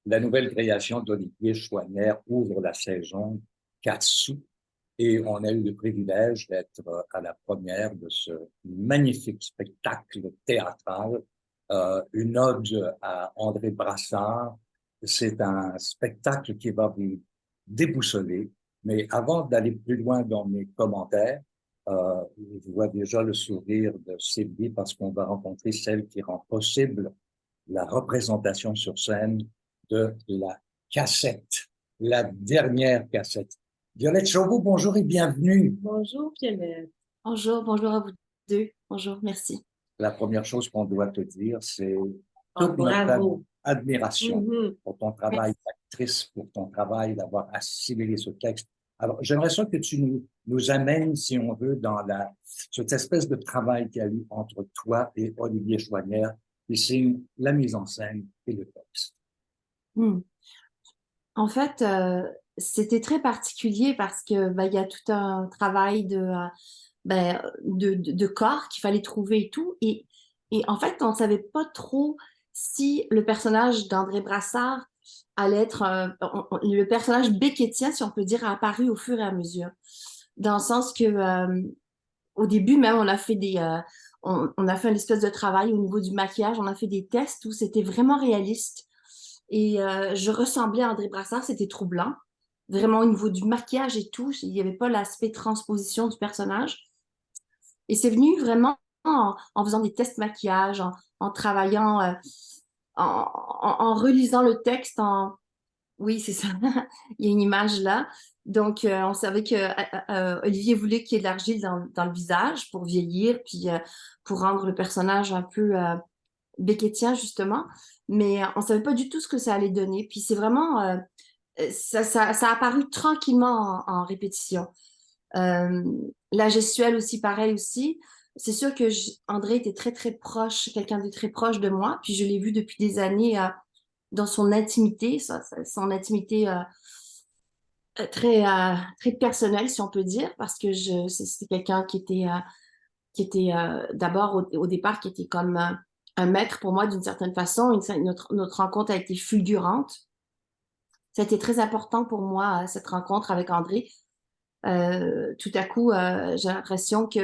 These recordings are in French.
La nouvelle création d'Olivier Chouanière ouvre la saison 4 sous et on a eu le privilège d'être à la première de ce magnifique spectacle théâtral, une ode à André Brassard. C'est un spectacle qui va vous déboussoler. Mais avant d'aller plus loin dans mes commentaires, je vois déjà le sourire de Sylvie parce qu'on va rencontrer celle qui rend possible la représentation sur scène de la cassette, la dernière cassette. Violette Chauveau, bonjour et bienvenue. Bonjour, Violette. Bonjour, bonjour à vous deux. Bonjour, merci. La première chose qu'on doit te dire, c'est Oh, toute notre bravo. admiration Mhm. pour ton travail Merci. d'actrice, pour ton travail d'avoir assimilé ce texte. Alors, j'aimerais ça que tu nous amènes, si on veut, dans cette espèce de travail qu'il y a eu entre toi et Olivier Chouanière, qui signe la mise en scène et le texte. Hmm. En fait, c'était très particulier parce que il y a tout un travail de corps qu'il fallait trouver et tout. Et en fait, on ne savait pas trop si le personnage d'André Brassard allait être le personnage beckettien, si on peut dire, a apparu au fur et à mesure. Dans le sens que au début, même, on a fait une espèce de travail au niveau du maquillage. On a fait des tests où c'était vraiment réaliste. Et je ressemblais à André Brassard, c'était troublant. Vraiment au niveau du maquillage et tout, il n'y avait pas l'aspect transposition du personnage. Et c'est venu vraiment en faisant des tests maquillage, en travaillant, en relisant le texte. Oui, c'est ça. Il y a une image là. Donc, on savait que Olivier voulait qu'il y ait de l'argile dans le visage pour vieillir, puis pour rendre le personnage un peu beckettien, justement. Mais on savait pas du tout ce que ça allait donner. Puis c'est vraiment... ça a apparu tranquillement en répétition. Euh, la gestuelle aussi, pareil aussi. C'est sûr que André était très, très proche, quelqu'un de très proche de moi. Puis je l'ai vu depuis des années dans son intimité, son intimité très personnelle, si on peut dire, parce que c'était quelqu'un qui était d'abord au départ, qui était comme un maître pour moi d'une certaine façon. Notre rencontre a été fulgurante. Ça a été très important pour moi, cette rencontre avec André. Tout à coup, j'ai l'impression que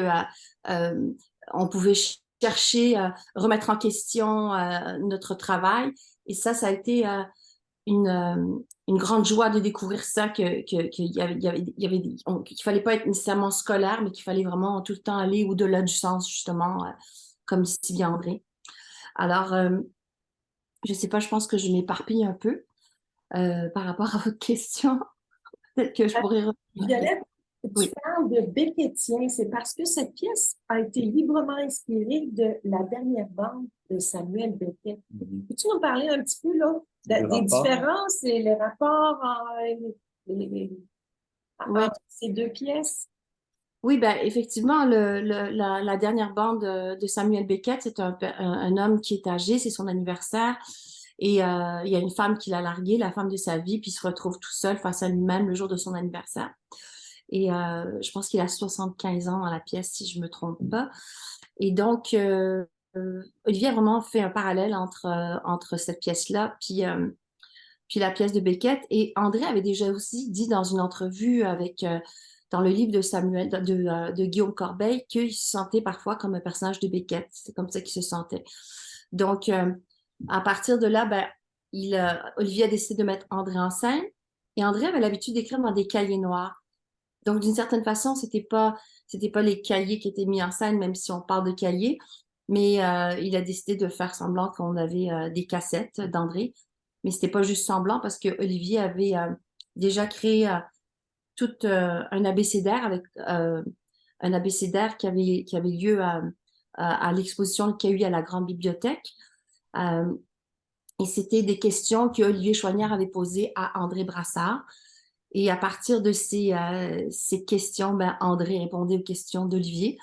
euh, on pouvait chercher, remettre en question notre travail. Et ça a été une grande joie de découvrir ça, qu'il y avait, qu'il fallait pas être nécessairement scolaire, mais qu'il fallait vraiment tout le temps aller au-delà du sens, justement, comme dit si bien André. Alors, je sais pas, je pense que je m'éparpille un peu par rapport à votre question. Peut-être que je Euh, pourrais revenir. Violette, tu Oui. parles de Beckettien. C'est parce que cette pièce a été librement inspirée de la dernière bande de Samuel Beckett. Peux-tu nous parler un petit peu là, Le des rapport, différences et les rapports Ouais. entre ces deux pièces? Oui, ben effectivement, la dernière bande de Samuel Beckett, c'est un homme qui est âgé, c'est son anniversaire, et il y a une femme qui l'a largué, la femme de sa vie, puis il se retrouve tout seul face à lui-même le jour de son anniversaire. Et je pense qu'il a 75 ans dans la pièce, si je me trompe pas. Et donc, Olivier a vraiment fait un parallèle entre cette pièce-là, puis la pièce de Beckett. Et André avait déjà aussi dit dans une entrevue dans le livre de de Guillaume Corbeil qu'il se sentait parfois comme un personnage de Beckett. C'est comme ça qu'il se sentait. Donc, à partir de là, Olivier a décidé de mettre André en scène. Et André avait l'habitude d'écrire dans des cahiers noirs. Donc, d'une certaine façon, c'était pas les cahiers qui étaient mis en scène, même si on parle de cahiers, mais il a décidé de faire semblant qu'on avait des cassettes d'André. Mais c'était pas juste semblant parce que Olivier avait déjà créé tout un abécédaire avec un abécédaire qui avait lieu à l'exposition qu'il y a eu à la Grande Bibliothèque. Euh, et c'était des questions que Olivier Chouanière avait posées à André Brassard. Et à partir de ces questions, André répondait aux questions d'Olivier.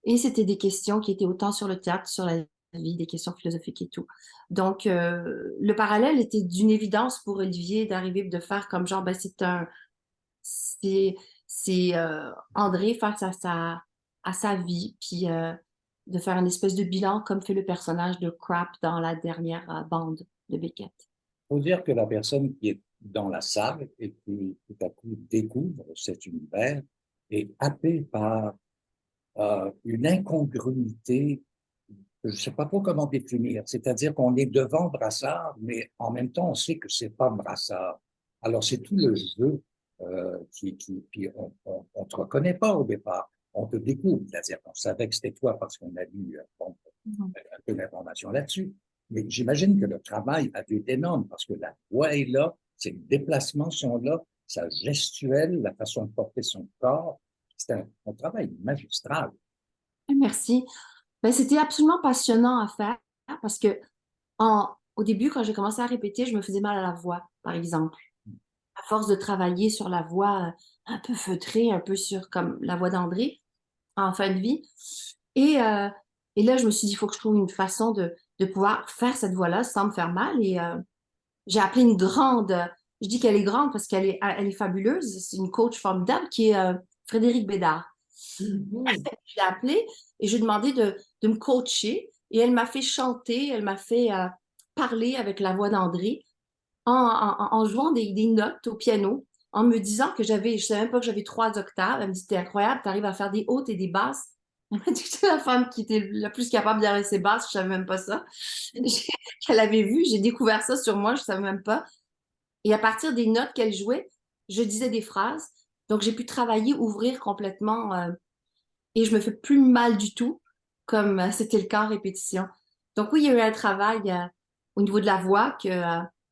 Et c'était des questions qui étaient autant sur le théâtre, sur la vie, des questions philosophiques et tout. Donc, le parallèle était d'une évidence pour Olivier d'arriver de faire comme genre, c'est, c'est André face à sa vie, puis de faire une espèce de bilan comme fait le personnage de Crap dans la dernière bande de Beckett. faut dire que la personne qui est dans la salle et qui tout à coup découvre cet univers est happée par une incongruité, je ne sais pas trop comment définir. C'est-à-dire qu'on est devant Brassard, mais en même temps, on sait que c'est pas Brassard. Alors, c'est tout le jeu puis on te reconnaît pas au départ. On te découvre. C'est-à-dire qu'on savait que c'était toi parce qu'on a lu un peu d'informations là-dessus. Mais j'imagine que le travail a dû être énorme parce que la voix est là, ses déplacements sont là, sa gestuelle, la façon de porter son corps. C'est un travail magistral. Merci. Ben, c'était absolument passionnant à faire parce que au début, quand j'ai commencé à répéter, je me faisais mal à la voix, par exemple. À force de travailler sur la voix un peu feutrée, un peu sur comme la voix d'André en fin de vie. Et, euh, et là, je me suis dit, il faut que je trouve une façon de pouvoir faire cette voix-là sans me faire mal. Et j'ai appelé une grande, je dis qu'elle est grande parce elle est fabuleuse, c'est une coach formidable qui est Frédéric Bédard. Mhm. Je l'ai appelée et je lui ai demandé de me coacher. Et elle m'a fait chanter, elle m'a fait parler avec la voix d'André en jouant des notes au piano, en me disant que je savais même pas que j'avais 3 octaves. Elle me dit, c'était incroyable, tu arrives à faire des hautes et des basses. Elle m'a dit que j'étais la femme qui était la plus capable d'arriver ses basses, je savais même pas ça. Qu'elle avait vu, j'ai découvert ça sur moi, je savais même pas. Et à partir des notes qu'elle jouait, je disais des phrases. Donc j'ai pu travailler, ouvrir complètement et je me fais plus mal du tout, comme c'était le cas en répétition. Donc oui, il y a eu un travail au niveau de la voix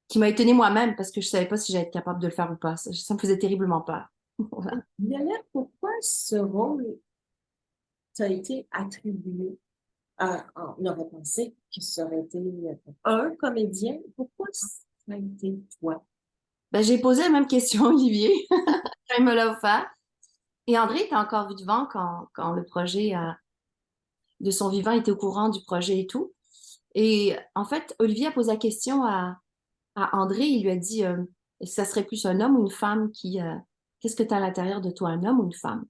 qui m'a étonnée moi-même parce que je savais pas si j'allais être capable de le faire ou pas. Ça me faisait terriblement peur. Voilà. Lionel, pourquoi ce rôle t'a été attribué? On aurait pensé que ça aurait été un comédien. Pourquoi ça a été toi? Ben, j'ai posé la même question à Olivier quand il me l'a offert. Et André était encore vivant quand le projet de son vivant était au courant du projet et tout. Et en fait, Olivier a posé la question à André. Il lui a dit est-ce que ça serait plus un homme ou une femme qu'est-ce que tu as à l'intérieur de toi, un homme ou une femme?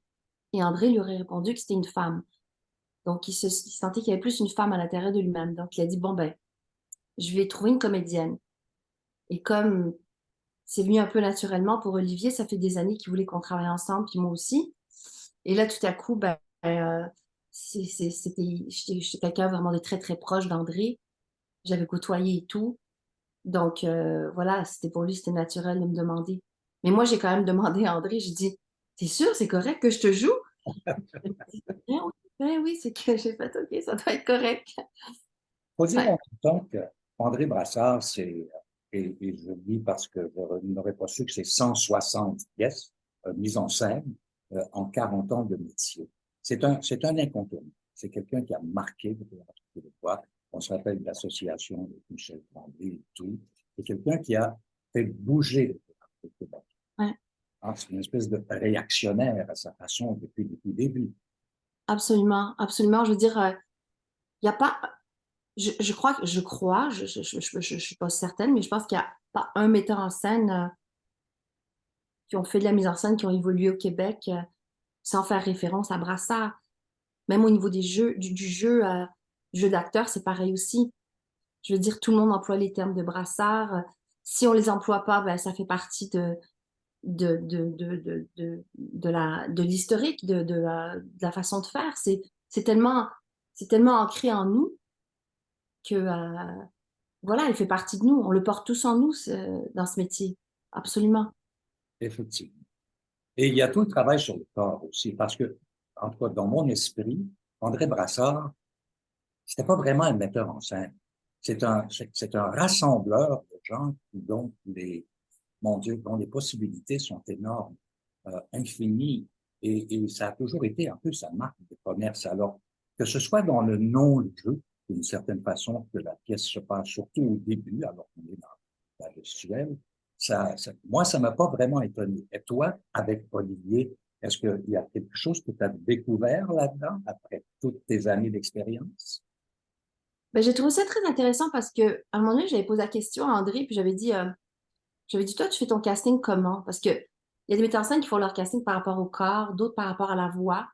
Et André lui aurait répondu que c'était une femme. Donc, il sentait qu'il y avait plus une femme à l'intérieur de lui-même. Donc, il a dit bon, ben, je vais trouver une comédienne. Et comme c'est venu un peu naturellement pour Olivier, ça fait des années qu'il voulait qu'on travaille ensemble, puis moi aussi. Et là, tout à coup, ben, j'étais quelqu'un vraiment de très, très proche d'André. J'avais côtoyé et tout. Donc, voilà, c'était pour lui, c'était naturel de me demander. Mais moi, j'ai quand même demandé à André, j'ai dit, t'es sûr, c'est correct que je te joue? Ben oui, ben oui, c'est que j'ai fait, OK, ça doit être correct. Faut dire Ouais. en même temps que André Brassard, et je le dis parce que je n'aurais pas su que c'est 160 pièces mises en scène en 40 ans de métier. C'est un incontournable. C'est quelqu'un qui a marqué le théâtre québécois. On se rappelle de l'association de Michel Tremblay et tout. C'est quelqu'un qui a fait bouger le théâtre québécois. Ouais, Ah, c'est une espèce de réactionnaire à sa façon depuis le début. absolument, absolument. Je veux dire, il n'y a pas, je suis pas certaine, mais je pense qu'il n'y a pas un metteur en scène qui ont fait de la mise en scène, qui ont évolué au Québec sans faire référence à Brassard. Même au niveau des jeux, du jeu d'acteur, c'est pareil aussi. Je veux dire, tout le monde emploie les termes de Brassard. Si on les emploie pas, ben, ça fait partie de l'historique, de la façon de faire. C'est tellement ancré en nous que, voilà, il fait partie de nous. On le porte tous en nous, dans ce métier. Absolument. Effectivement. Et il y a tout le travail sur le corps aussi, parce que, en tout cas, dans mon esprit, André Brassard, c'était pas vraiment un metteur en scène. C'est un rassembleur de gens mon Dieu, dont les possibilités sont énormes, infinies. Et ça a toujours été un peu sa marque de commerce. Alors, que ce soit dans le non-jeu, d'une certaine façon, que la pièce se passe surtout au début, alors qu'on est dans la gestuelle, moi, ça m'a pas vraiment étonné. Et toi, avec Olivier, est-ce qu'il y a quelque chose que tu as découvert là-dedans après toutes tes années d'expérience? Ben, j'ai trouvé ça très intéressant parce que à un moment donné, j'avais posé la question à André, puis j'avais dit, toi, tu fais ton casting comment? Parce que il y a des metteurs en scène qui font leur casting par rapport au corps, d'autres par rapport à la voix.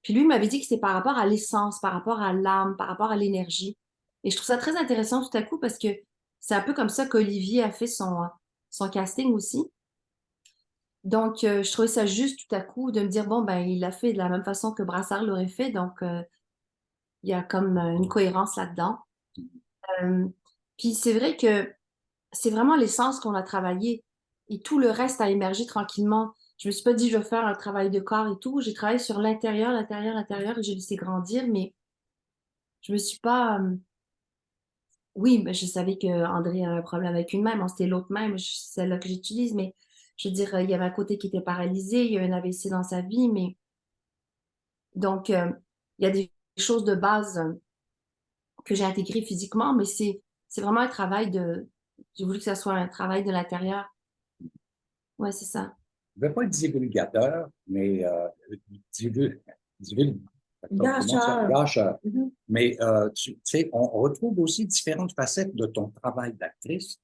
Puis lui, il m'avait dit que c'est par rapport à l'essence, par rapport à l'âme, par rapport à l'énergie. Et je trouve ça très intéressant tout à coup parce que c'est un peu comme ça qu'Olivier a fait son casting aussi. Donc, je trouvais ça juste tout à coup de me dire, bon, ben, il l'a fait de la même façon que Brassard l'aurait fait. Donc, il y a comme une cohérence là-dedans. Euh, Puis c'est vrai que c'est vraiment l'essence qu'on a travaillé et tout le reste a émergé tranquillement. Je me suis pas dit, je vais faire un travail de corps et tout. J'ai travaillé sur l'intérieur, l'intérieur, l'intérieur et j'ai laissé grandir, mais je me suis pas... oui, mais je savais que André avait un problème avec une main. Bon, c'était l'autre main, mais c'est celle-là que j'utilise. Mais je veux dire, il y avait un côté qui était paralysé, il y a eu un AVC dans sa vie, mais donc il y a des choses de base que j'ai intégrées physiquement, mais c'est vraiment un travail de... J'ai voulu que ça soit un travail de l'intérieur. Ouais, c'est ça. Je ne vais pas être divulgateur, mais divul, divul, comment ça? Gâcheur. Gâcheur. Mhm. Mais tu sais, on retrouve aussi différentes facettes de ton travail d'actrice,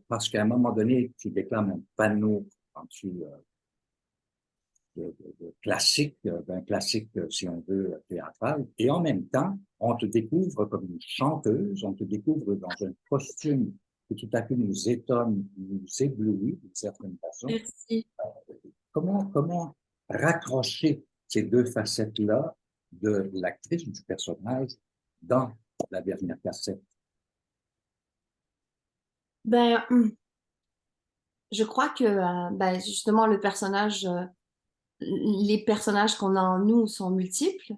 parce qu'à un moment donné, tu déclames un panneau quand tu, de classique, d'un classique, si on veut, théâtral, et en même temps, on te découvre comme une chanteuse, on te découvre dans un costume qui tout à coup nous étonne, nous éblouit d'une certaine façon. Merci. Comment raccrocher ces deux facettes-là de l'actrice ou du personnage dans la dernière cassette? Ben, je crois que ben, justement, les personnages qu'on a en nous sont multiples.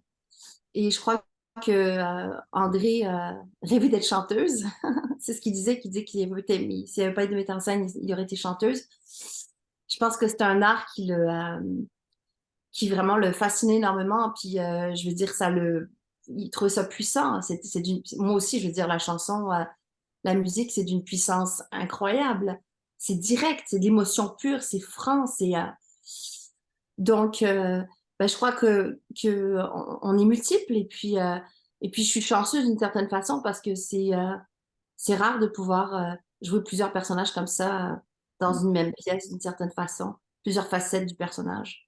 Et je crois que André rêvait d'être chanteuse. C'est ce qu'il disait, s'il n'y avait pas eu de metteur en scène, il aurait été chanteuse. Je pense que c'est un art qui vraiment le fascinait énormément. Puis je veux dire, il trouvait ça puissant. Moi aussi, je veux dire, la chanson, la musique, c'est d'une puissance incroyable. C'est direct, c'est de l'émotion pure, c'est franc, donc, ben, je crois que on est multiples et puis je suis chanceuse d'une certaine façon parce que c'est rare de pouvoir jouer plusieurs personnages comme ça dans une même pièce d'une certaine façon, plusieurs facettes du personnage.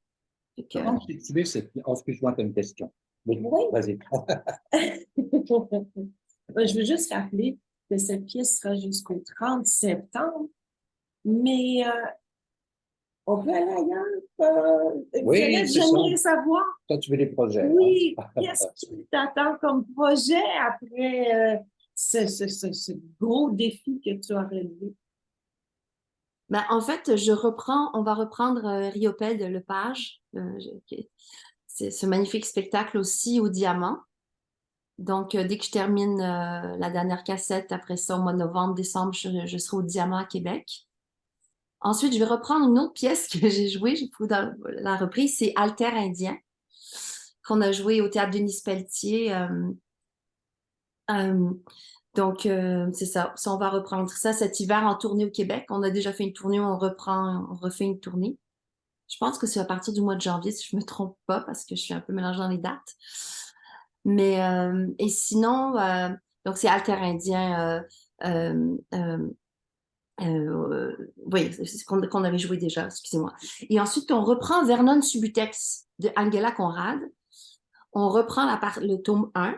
Fait que, Comment situer cette... Oh, excuse-moi, tu as une question. Oui, Oui. vas-y. Je veux juste rappeler que cette pièce sera jusqu'au 30 septembre, mais on peut aller ailleurs. Oui, Violette, c'est ça. j'aimerais savoir, Toi, tu veux des projets. oui, Hein? qu'est-ce qui t'attend comme projet après ce gros défi que tu as relevé? ben, en fait, on va reprendre Riopelle de Lepage. C'est ce magnifique spectacle aussi au Diamant. Donc, dès que je termine la dernière cassette, après ça, au mois de novembre, décembre, je serai au Diamant à Québec. Ensuite, je vais reprendre une autre pièce que j'ai jouée, dans la reprise, c'est Alter Indien, qu'on a joué au Théâtre Denis Pelletier. Euh, donc, c'est ça. Ça, on va reprendre ça cet hiver en tournée au Québec. On a déjà fait une tournée, on refait une tournée. Je pense que c'est à partir du mois de janvier, si je me trompe pas, parce que je suis un peu mélangée dans les dates. Mais, et sinon, donc c'est Alter Indien. Oui, c'est ce qu'on avait joué déjà, excusez-moi. Et ensuite, on reprend Vernon Subutex de Angela Conrad. On reprend le tome 1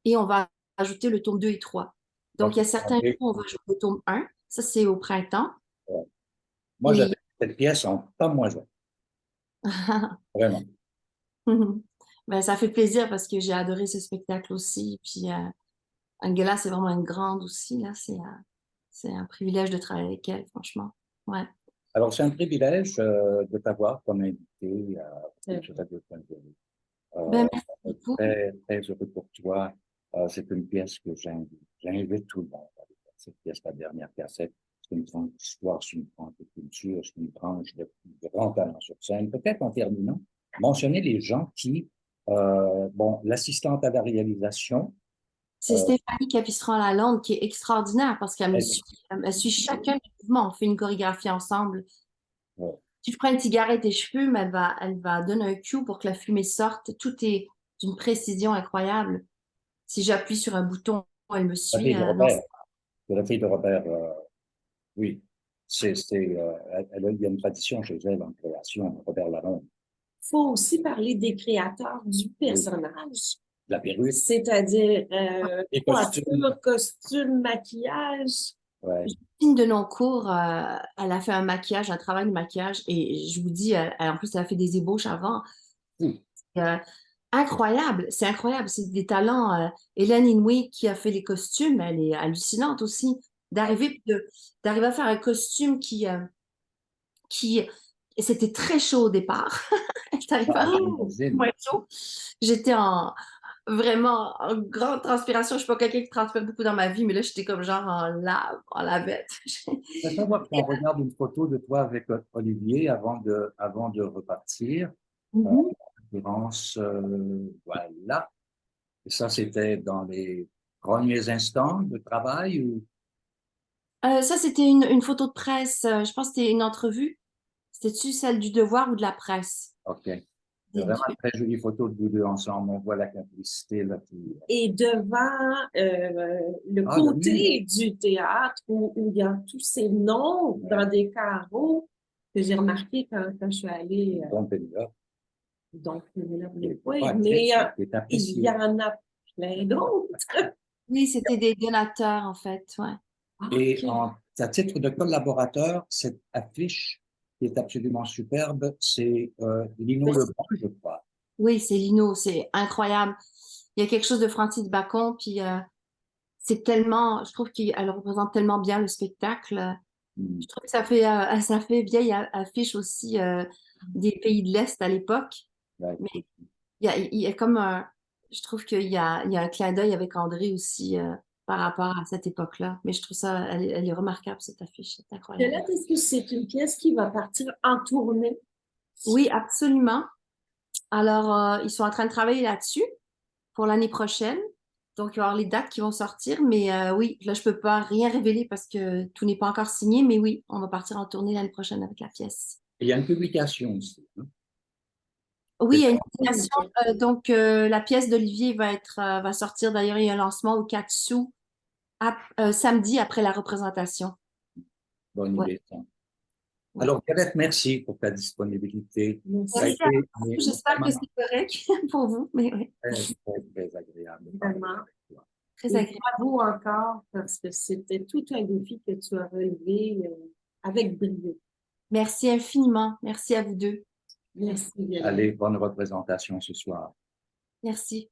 et on va ajouter le tome 2 et 3. Donc, il y a certains jours, on va jouer le tome 1. Ça, c'est au printemps. Moi, Et... j'avais cette pièce en pas moins joie. Vraiment. ben, ça fait plaisir parce que j'ai adoré ce spectacle aussi. Puis, Angela, c'est vraiment une grande aussi. Là. C'est un privilège de travailler avec elle, franchement. Ouais. Alors, c'est un privilège de t'avoir comme invité sur Radio-Canada. Ben, merci beaucoup. Très, très heureux pour toi. C'est une pièce que j'invite tout le monde à aller voir. Cette pièce, la dernière cassette, c'est une tranche d'histoire, c'est une tranche de culture, c'est une tranche de grand talent sur scène. Peut-être en terminant, mentionner les gens qui, bon, l'assistante à la réalisation, C'est Stéphanie Capistran-Lalonde qui est extraordinaire parce elle suit chacun des mouvements. On fait une chorégraphie ensemble. ouais. Tu prends une cigarette et cheveux, mais elle va donner un cue pour que la fumée sorte. Tout est d'une précision incroyable. Si j'appuie sur un bouton, elle me La suit. fille de Non, Robert, la fille de Robert, oui, il y a une tradition chez elle en création, Robert Lalonde. Il faut aussi parler des créateurs du personnage, La perruque, c'est-à-dire les costumes. coiffure, costume, maquillage. Ouais. Christine Denoncourt, elle a fait un maquillage, un travail de maquillage, et je vous dis, en plus, elle a fait des ébauches avant. Mm. Euh, Incroyable, c'est incroyable, c'est des talents. Hélène Inouï qui a fait les costumes, elle est hallucinante aussi. D'arriver à faire un costume qui c'était très chaud au départ. Elle est arrivée à Ah, faire j'imagine. moins chaud. J'étais vraiment en grande transpiration. Je suis pas quelqu'un qui transpire beaucoup dans ma vie, mais là, j'étais comme genre en lavette. C'est ça, moi, quand on regarde une photo de toi avec Olivier avant de repartir, en Mhm. l'occurrence, voilà. Et ça, c'était dans les premiers instants de travail ou? Ça, c'était une photo de presse. Je pense que c'était une entrevue. C'était-tu celle du Devoir ou de la presse? OK. C'est vraiment une très jolie photo de vous deux ensemble. On voit la complicité là. Et devant le Ah, le mur. côté du théâtre où il y a tous ces noms dans des carreaux que j'ai remarqué quand je suis allée, Donc, là, donc, qui est oui, pas mais triste, qui est il y apprécié. en a plein d'autres. Oui, c'était des donateurs, en fait. Ouais. Ah, Et OK. à titre de collaborateur, cette affiche qui est absolument superbe, c'est Lino Leblanc, je crois. Oui, c'est Lino, c'est incroyable. Il y a quelque chose de Francis Bacon, puis c'est tellement, je trouve qu'elle représente tellement bien le spectacle. Hmm. Je trouve que ça fait vieille affiche aussi des pays de l'Est à l'époque. Ouais. Mais il y a comme je trouve qu'il y a un clin d'œil avec André aussi par rapport à cette époque-là. Mais je trouve ça, elle est remarquable, cette affiche, c'est incroyable. Là, est-ce que c'est une pièce qui va partir en tournée? Oui, absolument. Alors, ils sont en train de travailler là-dessus pour l'année prochaine. Donc, il va y avoir les dates qui vont sortir. Mais oui, là, je peux pas rien révéler parce que tout n'est pas encore signé. Mais oui, on va partir en tournée l'année prochaine avec la pièce. Et il y a une publication aussi. Hein. Oui, il C'est y a une ça. publication. Donc, la pièce d'Olivier va sortir. D'ailleurs, il y a un lancement au Katsu samedi après la représentation. Bonne Ouais, idée. Ça. ouais. Alors, Violette, merci pour ta disponibilité. Ça a Merci Merci à été vous. J'espère que vraiment c'est correct pour vous. Mais oui, très, très, très agréable de parler vraiment. avec toi. très Et agréable. bravo encore parce que c'était tout un défi que tu as relevé avec brio. Merci infiniment. Merci à vous deux. Merci, Violaine. Allez, bonne représentation ce soir. Merci.